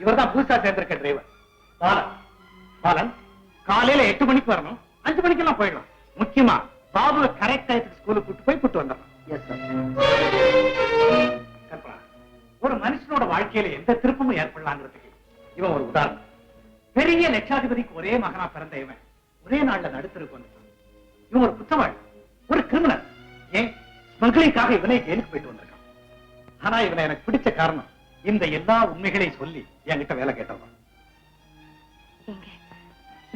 இவர்தான் புதுசா சேர்ந்திருக்க டிரைவர் பாலன். பாலன் காலையில 8 மணிக்கு வரணும், 5 மணிக்கெல்லாம் போயிடலாம். முக்கியமா பாபுவை கரெக்ட் டயத்துக்கு ஸ்கூலுக்கு கூட்டு போய் கூட்டு வந்துடலாம். கல்பனா, ஒரு மனுஷனோட வாழ்க்கையில எந்த திருப்பமும் ஏற்படலாங்கிறதுக்கு இவன் ஒரு உதாரணம். பெரிய லட்சாதிபதிக்கு ஒரே மகனா பிறந்த இவன் ஒரே நாள்ல நடுத்தருக்கு வந்துட்டான். இவன் ஒரு குற்றவாளி, ஒரு கிரிமினல். ஏன் ஸ்மக்லிங்காக இவனே ஜெயிலுக்கு போயிட்டு வந்திருக்கான். ஆனா இவனை எனக்கு பிடிச்ச காரணம் இந்த எல்லா உண்மைகளையும் சொல்லி என்கிட்ட வேலை கேட்டவன்.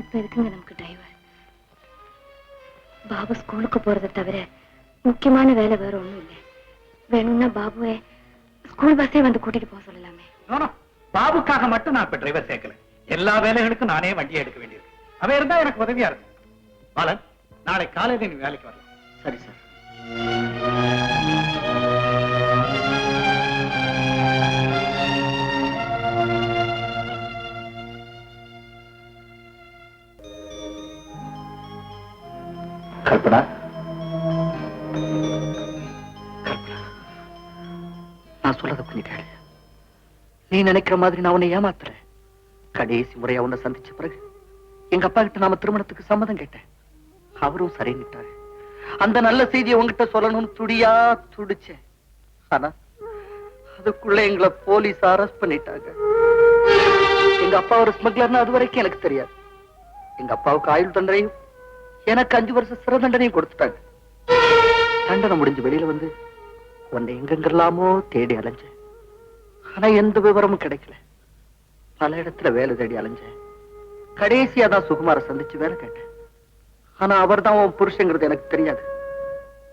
இப்ப இருக்குங்க நமக்கு டிரைவர். பாபு ஸ்கூலுக்கு போறதை தவிர முக்கியமான வேலை வேற ஒண்ணும் இல்லை. வேணும்னா பாபுவை ஸ்கூல் பஸ்ஸே வந்து கூட்டிட்டு போக சொல்லலாமே. பாபுக்காக மட்டும் நான் இப்ப டிரைவர் சேர்க்கல. எல்லா வேலைகளுக்கும் நானே வண்டியை எடுக்க வேண்டியது. அவன் இருந்தா எனக்கு உதவியா இருக்கும். பாலன், நாளை காலையில நீ வேலைக்கு வரலாம். சரி சார். கல்பனா, நான் சொல்றத பண்ணிட்டேன். நீ நினைக்கிற மாதிரி நான் உன்னை ஏமாத்துறேன். கடைசி முறையா உன்னை சந்திச்ச பிறகு எங்க அப்பா கிட்ட நாம திருமணத்துக்கு சம்மதம் கேட்டேன். அவரும் சரின்னுட்டாரு. அந்த நல்ல செய்தியை உங்ககிட்ட சொல்லணும்னு துடியா துடிச்சேன். ஆனா அதுக்குள்ள எங்களை போலீஸ் அரெஸ்ட் பண்ணிட்டாங்க. எங்க அப்பா ஒரு ஸ்மக்லர்னு அது வரைக்கும் எனக்கு தெரியாது. எங்க அப்பாவுக்கு ஆயுள் தண்டனையும் எனக்கு 5 வருஷம் சிறை தண்டனையும் கொடுத்துட்டாங்க. தண்டனை முடிஞ்சு வெளியில வந்து உன்னை எங்கெங்கெல்லாமோ தேடி அலைஞ்சேன். ஆனா எந்த விவரமும் கிடைக்கல. பல இடத்துல வேலை தேடி அலைஞ்சேன். கடைசியா தான் சுகுமார சந்திச்சு வேலை கேட்டேன். ஆனா அவர் தான் உன் புருஷங்கிறது எனக்கு தெரியாது.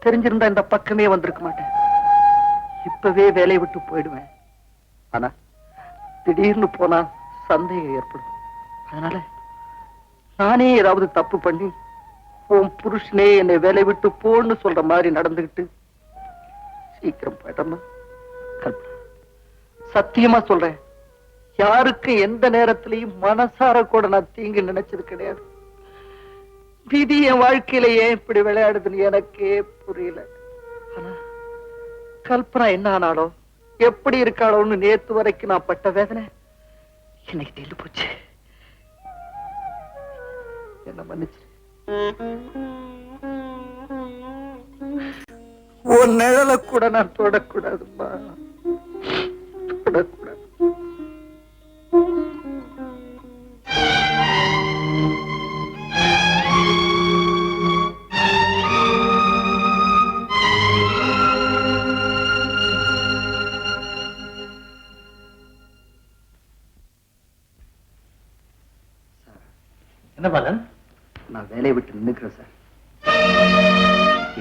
தெரிஞ்சிருந்தா இந்த பக்கமே வந்திருக்க மாட்டேன். இப்பவே வேலையை விட்டு போயிடுவேன். ஆனா திடீர்னு போனா சந்தேகம் ஏற்படும். அதனால நானே ஏதாவது தப்பு பண்ணி உன் புருஷனே என்னை வேலை விட்டு போன்னு சொல்ற மாதிரி நடந்துகிட்டு சீக்கிரம் போயிட்டோம்னா கல்பனா, சத்தியமா சொல்றேன், யாருக்கு எந்த நேரத்திலையும் மனசார கூட நான் தீங்கு நினைச்சது கிடையாது. விதி என் வாழ்க்கையில ஏன் இப்படி விளையாடுதுன்னு எனக்கே புரியல. ஆனா கல்பனா என்ன ஆனாலோ எப்படி இருக்காளோன்னு நேத்து வரைக்கும் நான் பட்ட வேதனை இன்னைக்கு தீர்ந்து போச்சு. என்ன மன்னிச்சு. உன் நிழலை கூட நான் தொடக்கூடாதுமா, தொடக்கூடாது. என்ன பாலன்? நான் வேலையை விட்டு நின்னுக்கிறேன் சார்.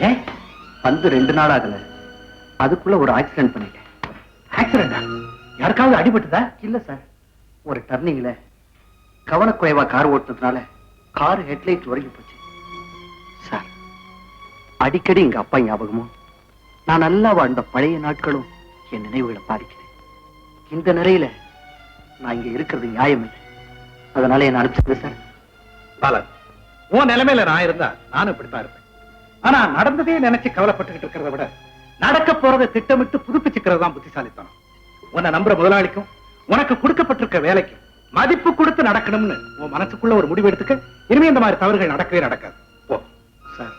ஏன் வந்து 2 நாள் ஆகல, அதுக்குள்ள ஒரு ஆக்சிடென்ட் பண்ணிட்டேன். ஆக்சிடென்டா? யாருக்காவது அடிபட்டுதா? இல்ல சார், ஒரு டர்னிங்ல கவனக்குறைவா கார் ஓட்டுனதுனால கார் ஹெட்லைட் உடைஞ்சு போச்சு சார். அடிக்கடி எங்க அப்பா ஞாபகமும் நான் நல்லா வாழ்ந்த பழைய நாட்களும் என் நினைவுகளை பாதிக்கிறேன். இந்த நிலையில நான் இங்க இருக்கிறது நியாயம் இல்லை. அதனால என்ன அனுப்பிச்சது சார். பாலன், உன் நிலைமையில நான் இருந்தா நானும் இப்படித்தான் இருப்பேன். ஆனா நடந்ததே நினைச்சு கவலைப்பட்டுக்கிட்டு இருக்கிறத விட நடக்க போறதை திட்டமிட்டு புதுப்பிச்சுக்கிறது தான் புத்திசாலித்தனம். உன்னை நம்புற முதலாளிக்கும் உனக்கு கொடுக்கப்பட்டிருக்க வேலைக்கும் மதிப்பு கொடுத்து நடக்கணும்னு உன் மனசுக்குள்ள ஒரு முடிவு எடுத்துக்க. இனிமே இந்த மாதிரி தவறுகள் நடக்கவே நடக்காது. போ சார்,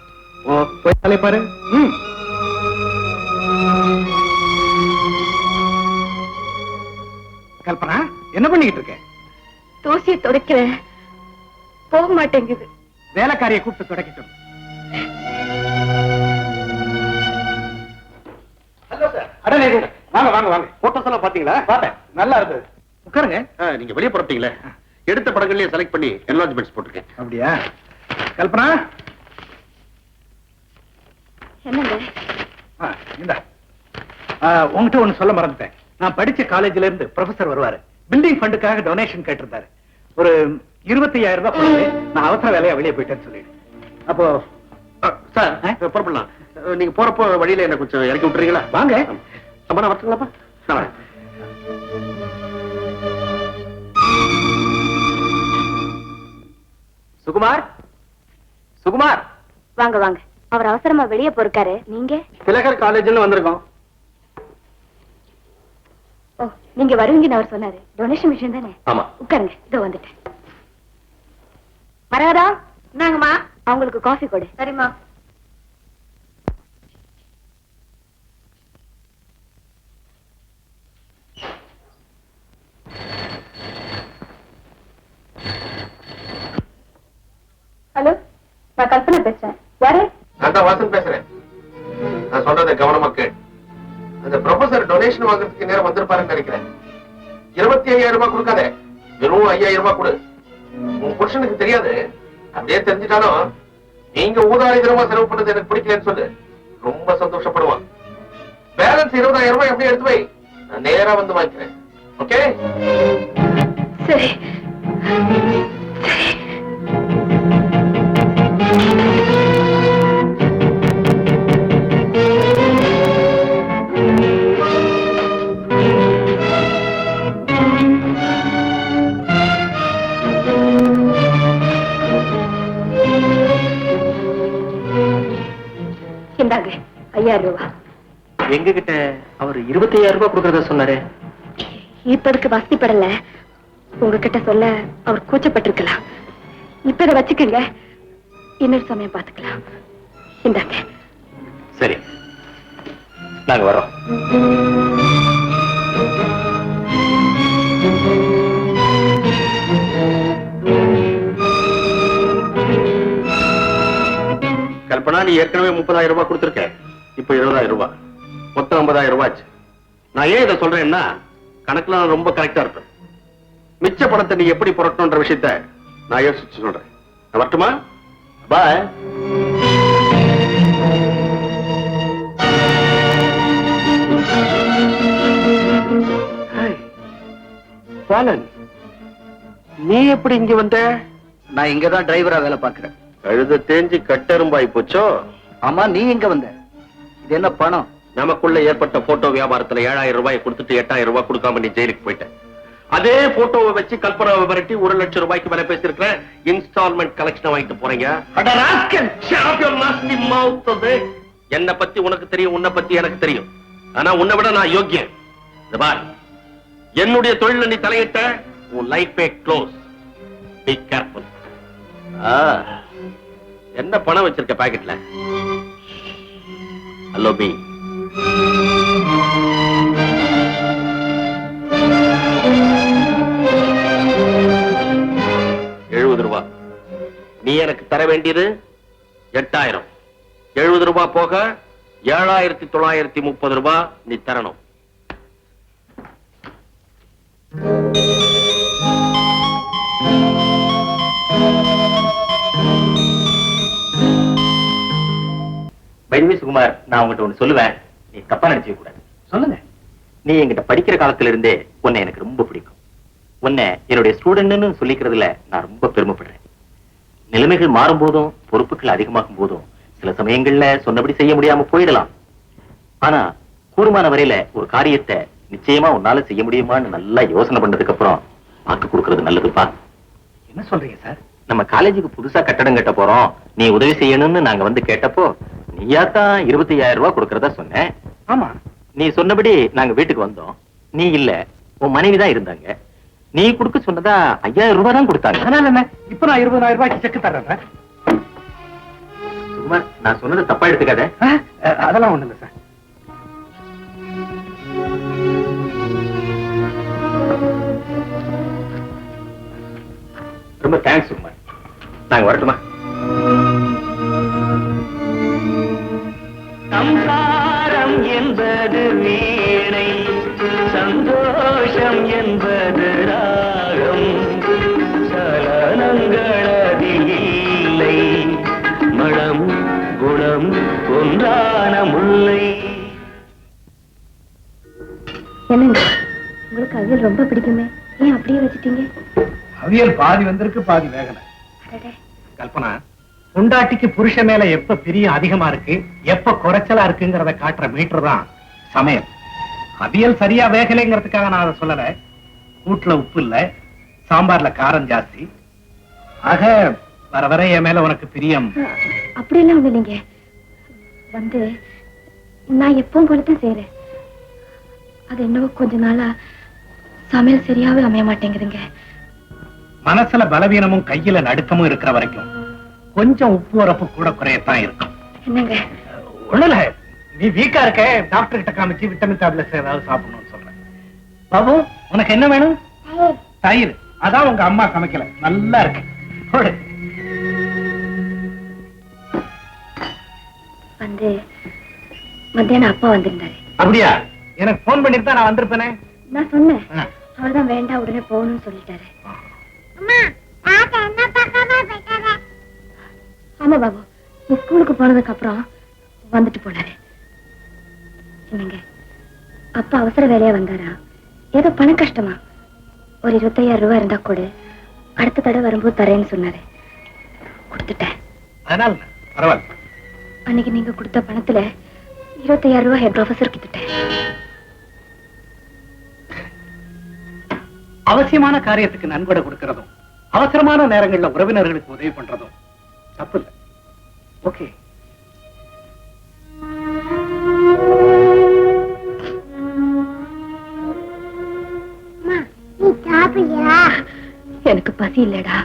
போய் தலை பாரு. கல்பனா, என்ன பண்ணிக்கிட்டு இருக்க? தூசியை துடைக்கிறேன், போக மாட்டேங்குது. வேலைக்காரியை கூப்பிட்டு துடைக்கிட்டோம். வாங்க வாங்க வாங்க. போட்டோஸ் எல்லாம் பாத்தீங்களா? பார்த்தேன், நல்லா இருந்தது. உட்காருங்க. நீங்க வெளியே புறப்பட்டீங்களே, எடுத்த படங்கள்லயே செலக்ட் பண்ணி என்லார்ஜ்மெண்ட்ஸ் போட்டிருக்கேன். அப்படியா? கல்பனா, என்னங்க இந்த உங்ககிட்ட ஒண்ணு சொல்ல மறந்துட்டேன். நான் படிச்ச காலேஜ்ல இருந்து ப்ரொஃபசர் வருவாரு. பில்டிங் ஃபண்டுக்காக டொனேஷன் கேட்டிருந்தாரு. ஒரு 25,000 ரூபாய் கொடுத்து நான் அவசர வேலையா வெளியே போயிட்டேன்னு சொல்லிடு. அப்போ சார் புறப்படலாம். நீங்க போறப்போ வழியில என்ன கொஞ்சம் இறக்கி விட்டுறீங்களா? வாங்க. அம்மா நான் வரட்டுங்களாப்பா? சுகுமார், சுகுமார் வாங்க வாங்க. அவர் அவசரமா வெளியே போயிருக்காரு. நீங்க? திலகர் காலேஜ்ல வந்திருக்கோம். ஓ, நீங்க வருவீங்கன்னு அவர் சொன்னாரு. டொனேஷன் விஷயம் தானே? ஆமா. உட்காருங்க, இதோ வந்துட்டேன். வராதா? நாங்கம்மா. அவங்களுக்கு காஃபி கொடு. சரிம்மா. ஹலோ, நான் கல்பனா பேசுறேன். யாரு? நான் தான் வாசன் பேசுறேன். நான் சொல்றதை கவனமா கேள். அந்த ப்ரொஃபசர் டொனேஷன் வாங்குறதுக்கு நேரம் வந்திருப்பாருன்னு நினைக்கிறேன். 25,000 ரூபாய் கொடுக்காதே, வெறும் 5,000 ரூபாய் கொடு. உன் புருஷனுக்கு தெரியாது. அப்படியே தெரிஞ்சிட்டாலும் நீங்க ஊதாரிதனமா செலவு பண்ணது எனக்கு பிடிக்கலன்னு சொல்லு, ரொம்ப சந்தோஷப்படுவான். பேலன்ஸ் 20,000 ரூபாய் எப்படி எடுத்து வை, நான் நேரா வந்து வாங்கிக்கிறேன். ஓகே? சரி. இந்தாங்க 5,000 ரூபாய். எங்க கிட்ட அவர் 25,000 ரூபாய் கொடுக்கறதா சொன்னாரு. இப்பதுக்கு வசதிப்படல. உங்ககிட்ட சொல்ல அவர் கூச்சப்பட்டிருக்கலாம். இப்ப இதை வச்சுக்கங்க, இன்னொரு சமயம் பார்த்துக்கலாம். இந்தாங்க. சரி, நாங்க வரோம். கல்பனா, நீ ஏற்கனவே 30,000 ரூபாய் கொடுத்திருக்க. இப்ப 20,000 ரூபாய், மொத்தம் 50,000 ரூபாய் ஆச்சு. நான் ஏன் இதை சொல்றேன்னா, கணக்குல நான் ரொம்ப கரெக்டா இருப்பேன். மிச்ச பணத்தை நீ எப்படி புரட்டணும்ன்ற விஷயத்த நான் யோசிச்சு சொல்றேன். நான் வரட்டுமா? பாய். பாலன், நீ எப்படி இங்க வந்த? நான் இங்கதான் டிரைவரா வேலை பார்க்கிறேன். கழுத தேஞ்சு கட்டெரும்பாய் போச்சோ? ஆமா, நீ எங்க வந்த? இது என்ன பணம்? நமக்குள்ள ஏற்பட்ட போட்டோ வியாபாரத்துல 7,000 ரூபாய் கொடுத்துட்டு 8,000 ரூபாய் கொடுக்காம நீ ஜெயிலுக்கு போயிட்ட. அதே போட்டோவை வச்சு கல்பனாவை விரட்டி 1,00,000 ரூபாய்க்கு விலை பேசிருக்கிறேன். இன்ஸ்டால்மெண்ட் கலெக்ஷன் வாங்கிட்டு போறீங்க. என்ன பத்தி உனக்கு தெரியும், உன்னை பத்தி எனக்கு தெரியும். ஆனா உன்னை விட நான் யோக்கியன். என்னுடைய தொழில நீ தலையிட்ட, உன் லைஃபே க்ளோஸ். Be careful. என்ன பணம் வச்சிருக்க பாக்கெட்ல? ஹலோ பி. ரூபாய். நீ எனக்கு தர வேண்டியது 8,000. 70 ரூபாய் போக 7,930 ரூபாய் நீ தரணும். வைவி சுகுமார், நான் உங்ககிட்ட ஒண்ணு சொல்லுவேன், நீ தப்பா நினைச்சுக்க கூடாது. சொல்லுங்க. நீ என்கிட்ட படிக்கிற காலத்துல இருந்தே உன்னை எனக்கு ரொம்ப பிடிக்கும். உன்னை என்னுடைய ஸ்டூடெண்ட்னு சொல்லிக்கிறதுல நான் ரொம்ப பெருமைப்படுறேன். நிலைமைகள் மாறும் போதும், பொறுப்புகள் அதிகமாகும் போதும் சில சமயங்கள்ல சொன்னபடி செய்ய முடியாம போயிடலாம். ஆனா கூடுமான வரையில ஒரு காரியத்தை நிச்சயமா உன்னால செய்ய முடியுமான்னு நல்லா யோசனை பண்ணதுக்கு அப்புறம் வாக்கு கொடுக்கறது நல்லதுப்பா. என்ன சொல்றீங்க சார்? நம்ம காலேஜுக்கு புதுசா கட்டடம் கட்ட போறோம், நீ உதவி செய்யணும்னு நாங்க வந்து கேட்டப்போ நீயாத்தான் 25,000 ரூபாய் கொடுக்கறதா சொன்னேன். ஆமா, நீ சொன்னபடி நாங்க வீட்டுக்கு வந்தோம். நீ இல்ல, உன் மனைவிதான் இருந்தாங்க. நீ கொடுக்க சொன்னதா 5,000 ரூபாய் தான் கொடுத்தாங்க. அதனால என்ன, இப்ப நான் 20,000 ரூபாய்க்கு செக் தர்றேன். சுகுமார், நான் சொன்னது தப்பா எடுத்துக்காத. அதெல்லாம் ஒண்ணு இல்ல சார். ரொம்ப தேங்க்ஸ் சுகுமார். நாங்க வரட்டுமா? சம்சாரம் என்பது வீணை, சந்தோஷம் என்பது ராகம், சலனங்களதில் இல்லை, மனம் குணம் ஒன்றான முல்லை. என்னங்க, உங்களுக்கு அவியல் ரொம்ப பிடிக்குமே, ஏன் அப்படியே வச்சுட்டீங்க? அவியல் பாதி வந்திருக்கு, பாதி வேகல. கல்பனா, பொண்டாட்டிக்கு புருஷ மேல எப்ப பிரியம் அதிகமா இருக்கு, எப்ப குறைச்சலா இருக்குங்கிறத காட்டுற மீட்டர் தான் சமையல். அவியல் சரியா வேகலைங்கிறதுக்காக நான் அதை சொல்லல. கூட்டுல உப்பு இல்ல, சாம்பார்ல காரம் ஜாஸ்தி. ஆக வர வர என் மேல உனக்கு பிரியம். அப்படியெல்லாம் ஒண்ணு இல்லைங்க. வந்து நான் எப்பவும் போலதான் செய்யறேன். அது என்னவோ கொஞ்ச நாளா சமையல் சரியாவே அமைய மாட்டேங்குதுங்க. மனசுல பலவீனமும் கையில நடுக்கமும் இருக்கிற வரைக்கும் கொஞ்சம் உப்பு உரப்பு கூட குறையத்தான் இருக்கும். என்னங்க? ஒண்ணுல நீ வீக்கா இருக்க, டாக்டர் கிட்ட காமிச்சு விட்டமின் டேப்லெட்ஸ் ஏதாவது சாப்பிடணும்னு சொல்றேன். பாபு, உனக்கு என்ன வேணும்? தயிர். அதான் உங்க அம்மா சமைக்கல, நல்லா இருக்கு. வந்து மத்தியானம் அப்பா வந்திருந்தாரு. அப்படியா? எனக்கு போன் பண்ணிட்டு தான் நான் வந்திருப்பேனே. நான் சொன்னேன், அவர்தான் வேண்டாம் உடனே போகணும்னு சொல்லிட்டாரு. ஆமா பாபு, நீ ஸ்கூலுக்கு போனதுக்கு அப்புறம் வந்துட்டு போனாரு. என்னங்க, அப்பா அவசர வேலையா வந்தாரா? ஏதோ பண கஷ்டமா? ஒரு 25,000 ரூபாய் இருந்தா கூட அடுத்த தடவை வரும்போது தரேன்னு சொன்னாரு. கொடுத்துட்டேன். அதனால பரவாயில்ல. அன்னைக்கு நீங்க கொடுத்த பணத்துல 25,000 ரூபாய் ஹெட் ஆபீசர் கிட்டேன். அவசியமான காரியத்துக்கு நன்கொடை கொடுக்கிறதும் அவசரமான நேரங்கள்ல உறவினர்களுக்கு உதவி பண்றதும் தப்பு இல்லை. ஓகே. எனக்கு பசி இல்லடா.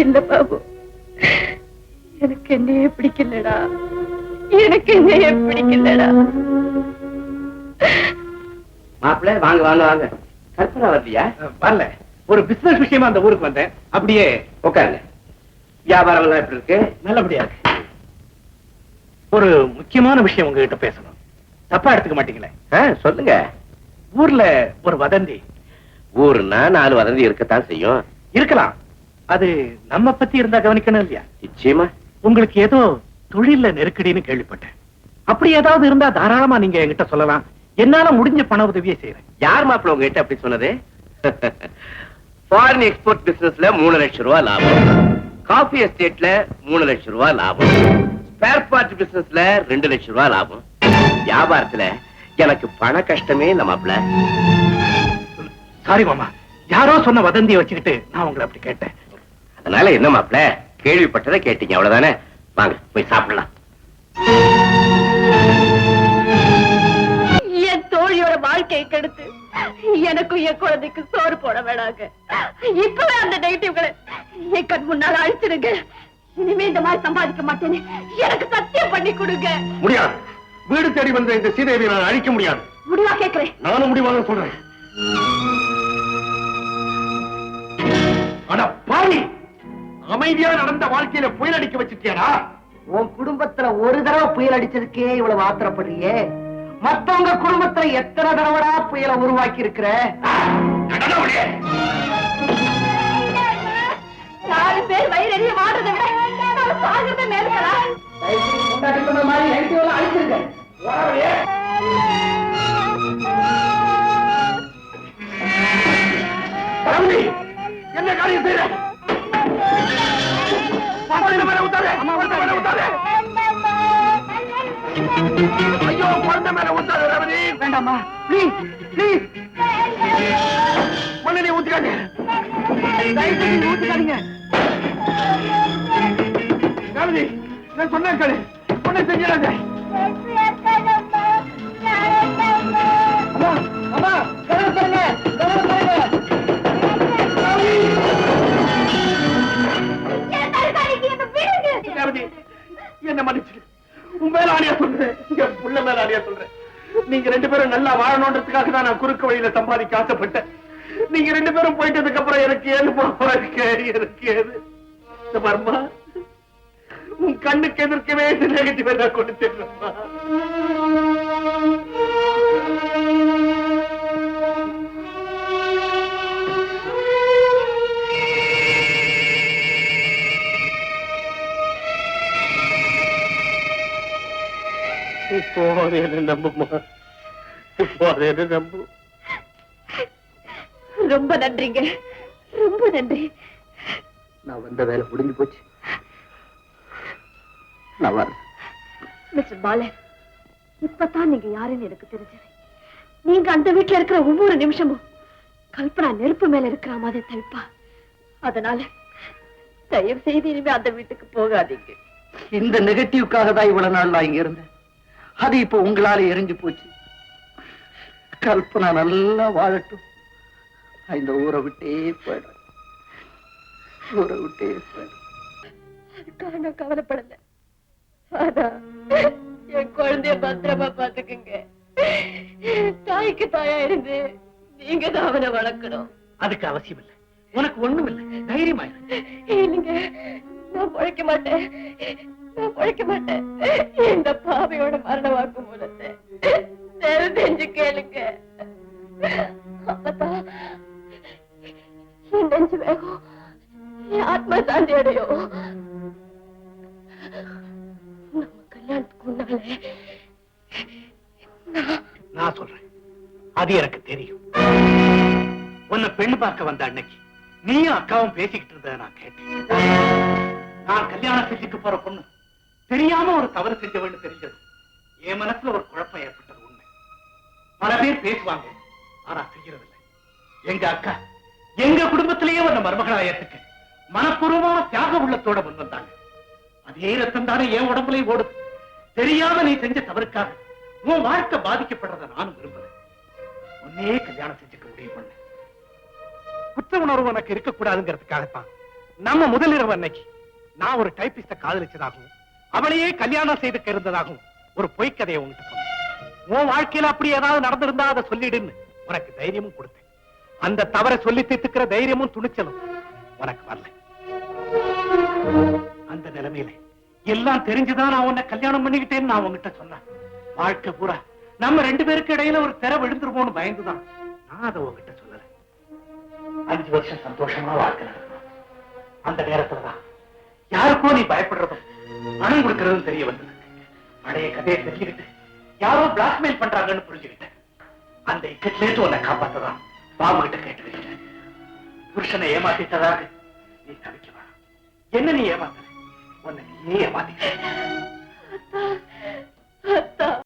இல்ல பாபு, எனக்கு என்னையே பிடிக்கலடா. எனக்கு என்னையே பிடிக்கலடா. மாப்பிள்ள வாங்க வாங்க வாங்க. கற்பனை வரலையா? வரல, ஒரு பிசினஸ் விஷயமா அந்த ஊருக்கு வந்தேன். அப்படியே உட்காருங்க. வியாபாரம் எல்லாம் எப்படி இருக்கு? நல்லபடியா இருக்கு. ஒரு முக்கியமான விஷயம் உங்ககிட்ட பேசணும். தப்பா எடுத்துக்க மாட்டீங்களே? சொல்லுங்க. ஊர்ல ஒரு வதந்தி. ஊருன்னா 4 வதந்தி இருக்கத்தான் செய்யும். இருக்கலாம், அது நம்ம பத்தி இருந்தா கவனிக்கணும் இல்லையா? நிச்சயமா. உங்களுக்கு ஏதோ தொழில நெருக்கடின்னு கேள்விப்பட்டேன். அப்படி ஏதாவது இருந்தா தாராளமா நீங்க என்கிட்ட சொல்லலாம். என்னால முடிஞ்ச பண உதவியை செய்யறேன். யார் மாப்பிள்ள உங்ககிட்ட அப்படி சொன்னது? ஃபாரின் எக்ஸ்போர்ட் பிசினஸ்ல 3 லட்சம் ரூபாய் லாபம், காஃபி எஸ்டேட்ல 3 லட்சம் ரூபாய் லாபம், ஸ்பேர் பார்ட் பிசினஸ்ல 2 லட்சம் ரூபாய் லாபம். வியாபாரத்துல எனக்கு பண கஷ்டமே இல்ல மாப்பிள்ள. சாரி மாமா, யாரோ சொன்ன வதந்தியை வச்சுக்கிட்டு நான் உங்களை அப்படி கேட்டேன். அதனால என்ன மாப்பிள்ள, கேள்விப்பட்டதை கேட்டீங்க அவ்வளவுதானே. வாங்க போய் சாப்பிடலாம். என் தோழியோட வாழ்க்கையை கெடுத்து எனக்கும் என் குழந்தைக்கு சோறு போட வேணாங்க. இப்பவே அந்த நெகட்டிவ்களை என் கண் முன்னால அழிச்சிருங்க. இனிமே இந்த மாதிரி சம்பாதிக்க மாட்டேன்னு எனக்கு சத்தியம் பண்ணி கொடுங்க. முடியாது. வீடு தேடி வந்த இந்த சீதேவியை நான் அழிக்க முடியாது. முடிவா கேட்கிறேன். நானும் முடிவாக சொல்றேன். ஆனா பாவி, அமைதியா நடந்த வாழ்க்கையில புயல் அடிக்க வச்சிருக்கியாடா. உன் குடும்பத்துல ஒரு தடவை புயல் அடிச்சதுக்கே இவ்வளவு ஆத்திரப்படுறியே, மத்தவங்க குடும்பத்துல எத்தனை தடவைடா புயலை உருவாக்கி இருக்கிற? 4 பேர் வயிறறிய மாடுறதை விட நான் சாகிறத மேற்கடா. என்ன காரியம் செய்யற? ஐயோ, குழந்தை மேல ஊத்தாத ரவதி. வேண்டாமா, ப்ளீஸ் ப்ளீஸ். மண்ணெண்ணெய் ஊத்திக்காங்க. ஊத்திக்காதீங்க. ரவதி, நான் சொன்னேன் கேளு. ஒண்ணு செஞ்சிடாங்க. அம்மா, கதவு திறங்க, கதவு திறங்க. ரவதி, என்ன மன்னிச்சு, உன் மேல ஆணையா சொல்றேன், என் புள்ள மேல ஆணையா சொல்றேன். நீங்க 2 பேரும் நல்லா வாழணுன்றதுக்காக தான் நான் குறுக்கு வழியில சம்பாதிக்க ஆசைப்பட்டேன். நீங்க 2 பேரும் போயிட்டதுக்கு அப்புறம் எனக்கு ஏது எனக்கு ஏது? இந்த மர்மா, உன் கண்ணுக்கு எதிர்க்கவே நெகட்டிவ் நான் கொடுத்துடுறேன்மா. நம்புமா, நம்பு. ரொம்ப நன்றிங்க, ரொம்ப நன்றி. நான் வந்த வேலை முடிஞ்சு போச்சு. நான் வரேன். மிஸ்டர் பாலன், இப்பதான் நீங்க யாருன்னு எனக்கு தெரிஞ்சது. நீங்க அந்த வீட்டுல இருக்கிற ஒவ்வொரு நிமிஷமும் கல்பனா நெருப்பு மேல இருக்கிற மாதிரி தவிப்பா. அதனால தயவு செய்து இனிமே அந்த வீட்டுக்கு போகாதீங்க. இந்த நெகட்டிவ்காக தான் இவ்வளவு நாள் நான் இங்க இருந்தேன். அது இப்போ உங்களால எரிஞ்சு போச்சு. கல்பனா நல்லா வாழட்டும். நான் இந்த ஊரை விட்டே போயிடுறேன். ஊரை விட்டே போயிடுறேன். அதுக்காக நான் கவலைப்படல. அதான் என் குழந்தைய பத்திரமா பாத்துக்குங்க. தாய்க்கு தாயா இருந்து நீங்க தான் அவனை வளர்க்கணும். அதுக்கு அவசியம் இல்லை. உனக்கு ஒண்ணும் இல்லை. தைரியமா இல்லைங்க, நான் பொழைக்க மாட்டேன். நான் பொழைக்க மாட்டேன். இந்த பாவையோட மரண வாக்கு மூலத்தை தெரிஞ்சு கேளுங்க. அப்பதான் என் நெஞ்சு வேகம், என் ஆத்மா சாந்தி அடையும். நம்ம கல்யாணத்துக்கு முன்னாலே நான் சொல்றேன். அது எனக்கு தெரியும். உன்னை பெண்ணு பார்க்க வந்த அன்னைக்கு நீயும் அக்காவும் பேசிக்கிட்டு இருந்ததை நான் கேட்டேன். நான் கல்யாணம் செஞ்சுக்க போற பொண்ணு தெரியாம ஒரு தவறு செஞ்சவன்னு தெரிஞ்சது என் மனசுல ஒரு குழப்பம் ஏற்பட்டது உண்மை. பல பேர் பேசுவாங்க, ஆனா செய்யறது இல்லை. எங்க அக்கா எங்க குடும்பத்திலேயே உன்னை மருமகளா ஏத்துக்க மனப்பூர்வமான தியாக உள்ளத்தோட முன் வந்தாங்க. அதே ரத்தம் தானே என் உடம்புலயும் ஓடுது. தெரியாம நீ செஞ்ச தவறுக்காக உன் வாழ்க்கை பாதிக்கப்படுறத நானும் விரும்பல. உன்னே கல்யாணம் செஞ்சுக்க முடிவு பண்ண. குற்ற உணர்வு உனக்கு இருக்கக்கூடாதுங்கிறதுக்காகத்தான் நம்ம முதலிரவு அன்னைக்கு நான் ஒரு டைப்பிஸ்ட காதலிச்சதாகவும் அவளையே கல்யாணம் செய்துக்க இருந்ததாகவும் ஒரு பொய்க்கதையை உங்ககிட்ட சொன்னேன். உன் வாழ்க்கையில அப்படி ஏதாவது நடந்திருந்தா அதை சொல்லிடுன்னு உனக்கு தைரியமும் கொடுத்தேன். அந்த தவறை சொல்லி தீர்த்துக்கிற தைரியமும் துணிச்சலும் உனக்கு வரல. அந்த நிலைமையில எல்லாம் தெரிஞ்சுதான் நான் உன்னை கல்யாணம் பண்ணிக்கிட்டேன்னு நான் உங்ககிட்ட சொன்னேன். வாழ்க்கை பூரா நம்ம 2 பேருக்கு இடையில ஒரு திரை விழுந்துருமோன்னு பயந்துதான் நான் அதை உங்ககிட்ட சொல்லல. 5 வருஷம் சந்தோஷமா வாழ்க்கை நடக்கணும். அந்த நேரத்துலதான் யாருக்கோ நீ பயப்படுறதும் பணம் கொடுக்கறதும் தெரிய வந்தது. பழைய கதையை தெரிஞ்சுக்கிட்டு யாரோ பிளாக்மெயில் பண்றாங்கன்னு புரிஞ்சுக்கிட்டேன். அந்த இக்கட்டிலேருந்து உன்னை காப்பாத்ததான் பாபு கிட்ட கேட்டுக்கிட்டேன். புருஷனை ஏமாத்திட்டதாக நீ தவிக்க வேணாம். என்ன நீ ஏமாத்த? உன்னை நீயே ஏமாத்திக்க.